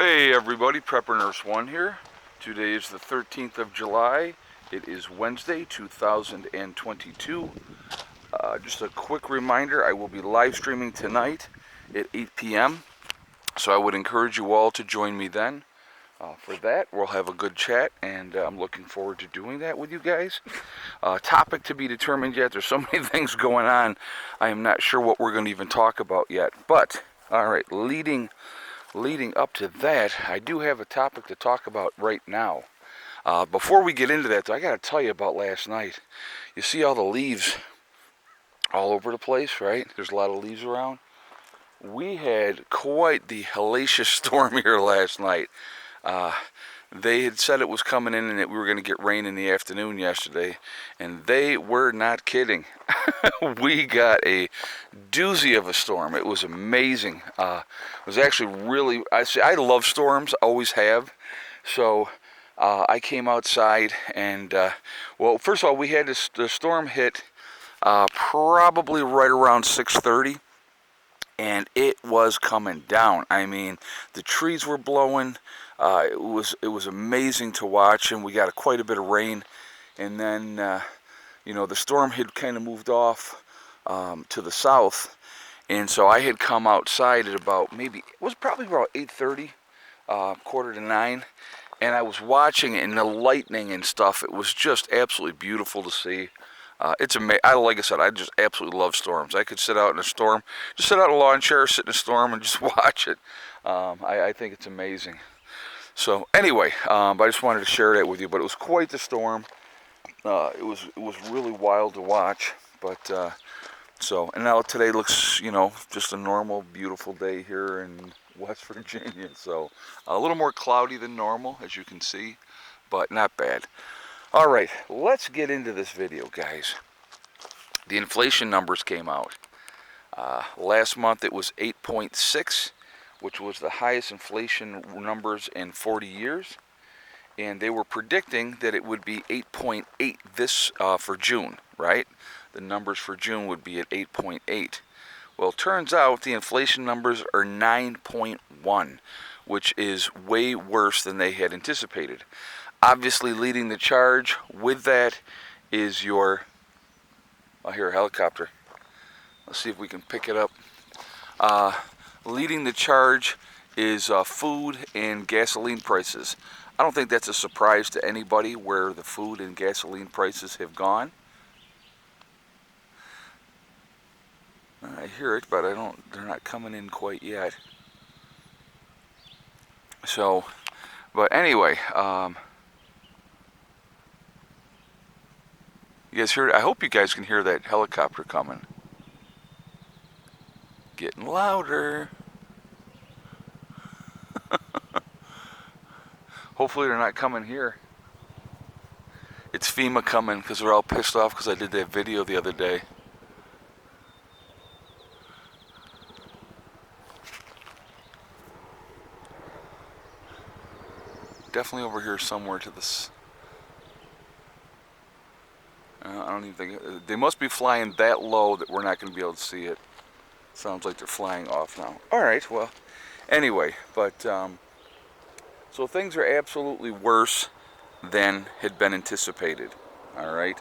Hey everybody, Prepper Nurse 1 here. Today is the 13th of July. It is Wednesday, 2022. Just a quick reminder, I will be live streaming tonight at 8 p.m. So I would encourage you all to join me then. For that, we'll have a good chat, and I'm looking forward to doing that with you guys. Topic to be determined yet. There's so many things going on, I am not sure what we're going to even talk about yet. But, alright, leading up to that, I do have a topic to talk about right now. Before we get into that, though, I got to tell you about last night. You see all the leaves all over the place, right? There's a lot of leaves around. We had quite the hellacious storm here last night. They had said it was coming in and that we were going to get rain in the afternoon yesterday, and they were not kidding. We got a doozy of a storm. It was amazing. It was actually really, I love storms, always have. So I came outside and, well, first of all, we had the storm hit probably right around 6:30. And it was coming down. I mean, the trees were blowing. It was amazing to watch, and we got quite a bit of rain. And then, the storm had kind of moved off to the south, and so I had come outside at about it was probably about 8:30, quarter to 9, and I was watching it, and the lightning and stuff. It was just absolutely beautiful to see. It's amazing. Like I said, I just absolutely love storms. I could sit out in a storm, just sit out in a lawn chair, sit in a storm, and just watch it. I think it's amazing. So anyway, I just wanted to share that with you. But it was quite the storm. It was really wild to watch. But and now today looks, just a normal, beautiful day here in West Virginia. So a little more cloudy than normal, as you can see, but not bad. All right, let's get into this video, guys. The inflation numbers came out. Last month it was 8.6, which was the highest inflation numbers in 40 years. And they were predicting that it would be 8.8 this for June, right? The numbers for June would be at 8.8. Well, it turns out the inflation numbers are 9.1, which is way worse than they had anticipated. Obviously, leading the charge with that is I hear a helicopter. Let's see if we can pick it up. Leading the charge is food and gasoline prices. I don't think that's a surprise to anybody where the food and gasoline prices have gone. I hear it, but they're not coming in quite yet. So, but anyway, you guys hear it? I hope you guys can hear that helicopter coming. Getting louder. Hopefully they're not coming here. It's FEMA coming because they're all pissed off because I did that video the other day. Definitely over here somewhere to this. I don't even think they must be flying that low that we're not going to be able to see it. Sounds like they're flying off now. All right, well, anyway, but so things are absolutely worse than had been anticipated. All right,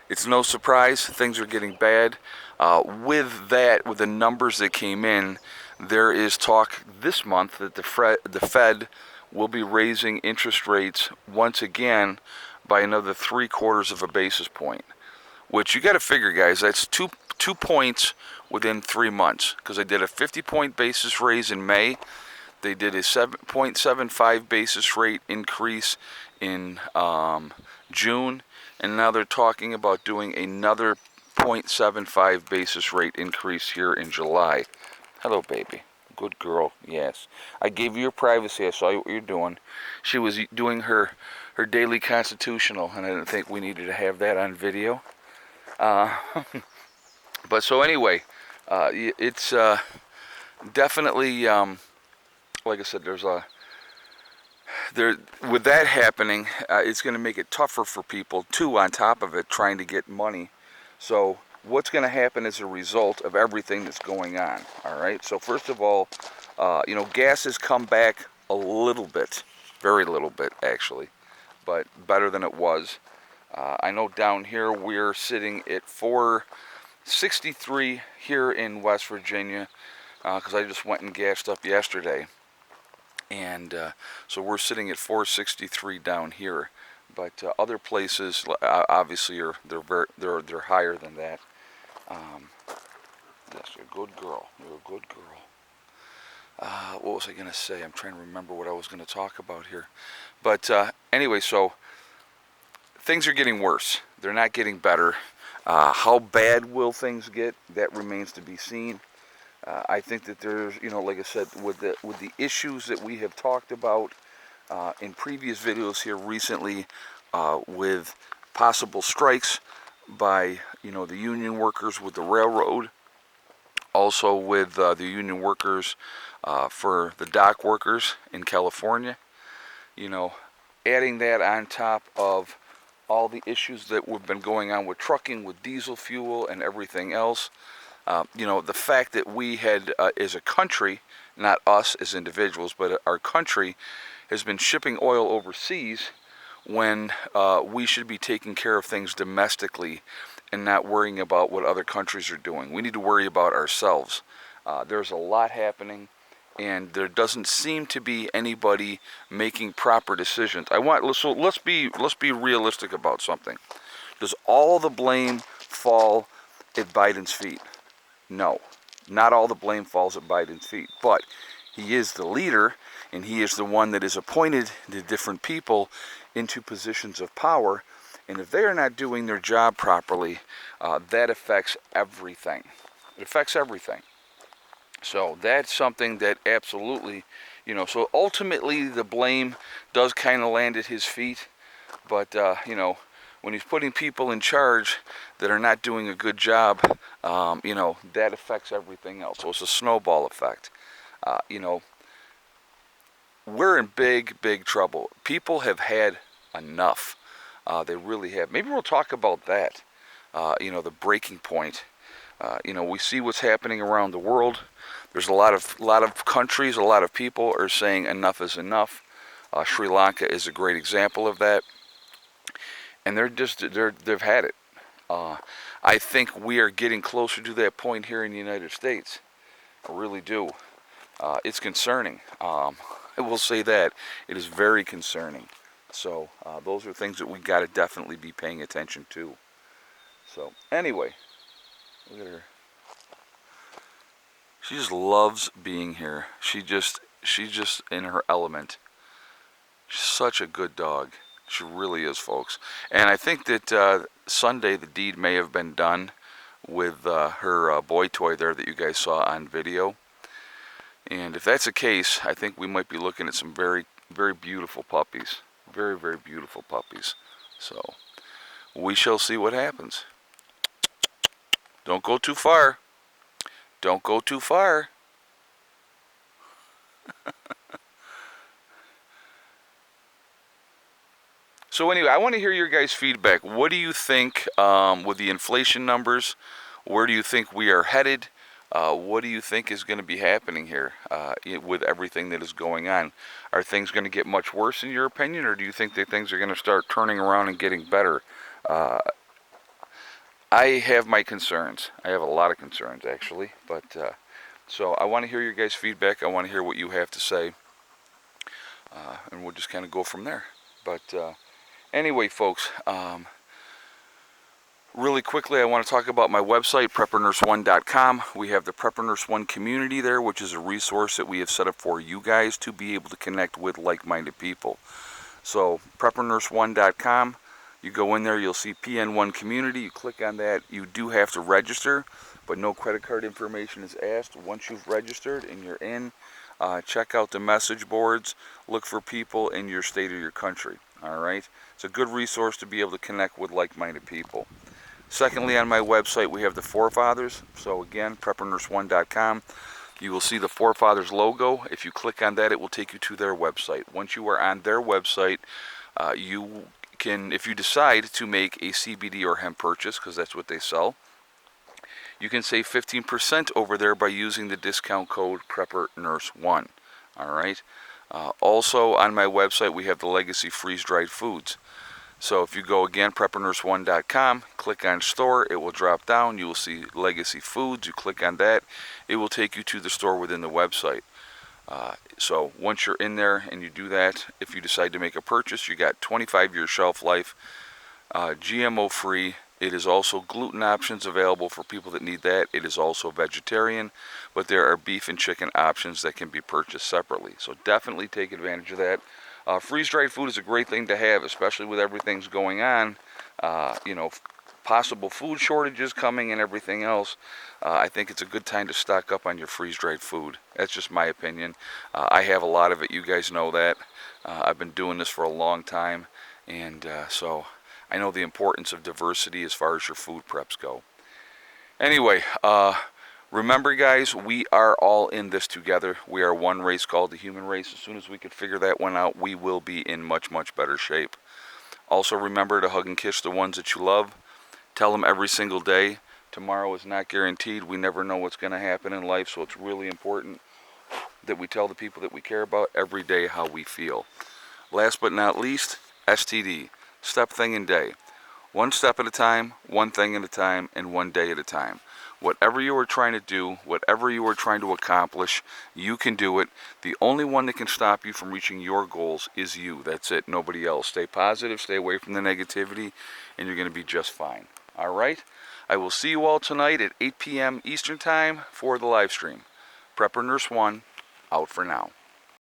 it's no surprise things are getting bad. With the numbers that came in, there is talk this month that the Fed will be raising interest rates once again by another 3/4 of a basis point, which you got to figure, guys, that's two points within 3 months, because they did a 50-point basis raise in May. They did a 7.75 basis rate increase in June, and now they're talking about doing another 0.75 basis rate increase here in July. Hello, baby. Good girl. Yes. I gave you your privacy. I saw what you're doing. She was doing her daily constitutional, and I didn't think we needed to have that on video. But so anyway, it's definitely, like I said, with that happening, it's going to make it tougher for people too, on top of it, trying to get money. So what's going to happen as a result of everything that's going on? All right, so first of all, You know, gas has come back a little bit, very little bit actually, but better than it was. I know down here we're sitting at 4.63 here in West Virginia, because I just went and gassed up yesterday, and so we're sitting at 4.63 down here. But other places, obviously, they're higher than that. Yes, you're a good girl. You're a good girl. What was I going to say? I'm trying to remember what I was going to talk about here. But anyway, so things are getting worse. They're not getting better. How bad will things get? That remains to be seen. I think that there's, you know, like I said, with the issues that we have talked about in previous videos here recently, with possible strikes by, you know, the union workers with the railroad, also with the union workers for the dock workers in California, you know, adding that on top of all the issues that have been going on with trucking, with diesel fuel and everything else. You know, the fact that we had, as a country, not us as individuals, but our country has been shipping oil overseas when we should be taking care of things domestically and not worrying about what other countries are doing. We need to worry about ourselves. There's a lot happening, and there doesn't seem to be anybody making proper decisions. So let's be realistic about something. Does all the blame fall at Biden's feet? No, not all the blame falls at Biden's feet, but he is the leader, and he is the one that is appointed the different people into positions of power, and if they are not doing their job properly, that affects everything. It affects everything. So that's something that absolutely, you know, so ultimately the blame does kind of land at his feet, but, you know, when he's putting people in charge that are not doing a good job, you know, that affects everything else. So it's a snowball effect. You know, we're in big, big trouble. People have had enough. They really have. Maybe we'll talk about that, you know, the breaking point. You know, we see what's happening around the world. There's a lot of countries, a lot of people are saying enough is enough. Sri Lanka is a great example of that. And they've had it. I think we are getting closer to that point here in the United States. I really do. It's concerning. I will say that. It is very concerning. So those are things that we got to definitely be paying attention to. So anyway, look at her. She just loves being here. She's just in her element. She's such a good dog. She really is, folks. And I think that Sunday the deed may have been done with her boy toy there that you guys saw on video. And if that's the case, I think we might be looking at some very, very beautiful puppies. Very, very beautiful puppies. So we shall see what happens. Don't go too far. Don't go too far. So anyway, I want to hear your guys' feedback. What do you think with the inflation numbers? Where do you think we are headed? What do you think is going to be happening here with everything that is going on? Are things going to get much worse in your opinion, or do you think that things are going to start turning around and getting better? I have my concerns. I have a lot of concerns, actually. But so I want to hear your guys' feedback. I want to hear what you have to say. And we'll just kind of go from there. But anyway, folks, really quickly, I want to talk about my website, preppernurse1.com. We have the Prepper Nurse 1 community there, which is a resource that we have set up for you guys to be able to connect with like-minded people. So, preppernurse1.com. You go in there, you'll see PN1 community. You click on that. You do have to register, but no credit card information is asked. Once you've registered and you're in, check out the message boards. Look for people in your state or your country. All right? It's a good resource to be able to connect with like-minded people. Secondly, on my website, we have the Forefathers. So again, preppernurse1.com. You will see the Forefathers logo. If you click on that, it will take you to their website. Once you are on their website, you can, if you decide to make a CBD or hemp purchase, because that's what they sell, you can save 15% over there by using the discount code PrepperNurse1. All right. Also on my website we have the Legacy freeze-dried foods. So if you go again, preppernurse1.com, click on store, it will drop down. You will see Legacy Foods. You click on that, it will take you to the store within the website. So once you're in there and you do that, if you decide to make a purchase, you got 25-year shelf life, GMO free. It is also gluten options available for people that need that. It is also vegetarian, but there are beef and chicken options that can be purchased separately. So definitely take advantage of that. Freeze-dried food is a great thing to have, especially with everything's going on. You know, possible food shortages coming and everything else. I think it's a good time to stock up on your freeze-dried food. That's just my opinion. I have a lot of it. You guys know that. I've been doing this for a long time, and so I know the importance of diversity as far as your food preps go. Anyway, remember guys, we are all in this together. We are one race called the human race. As soon as we can figure that one out, we will be in much, much better shape. Also remember to hug and kiss the ones that you love. Tell them every single day. Tomorrow is not guaranteed. We never know what's going to happen in life, so it's really important that we tell the people that we care about every day how we feel. Last but not least, STD. Step, thing, and day. One step at a time, one thing at a time, and one day at a time. Whatever you are trying to do, whatever you are trying to accomplish, you can do it. The only one that can stop you from reaching your goals is you. That's it, nobody else. Stay positive, stay away from the negativity, and you're going to be just fine. All right? I will see you all tonight at 8 p.m. Eastern Time for the live stream. Prepper Nurse 1, out for now.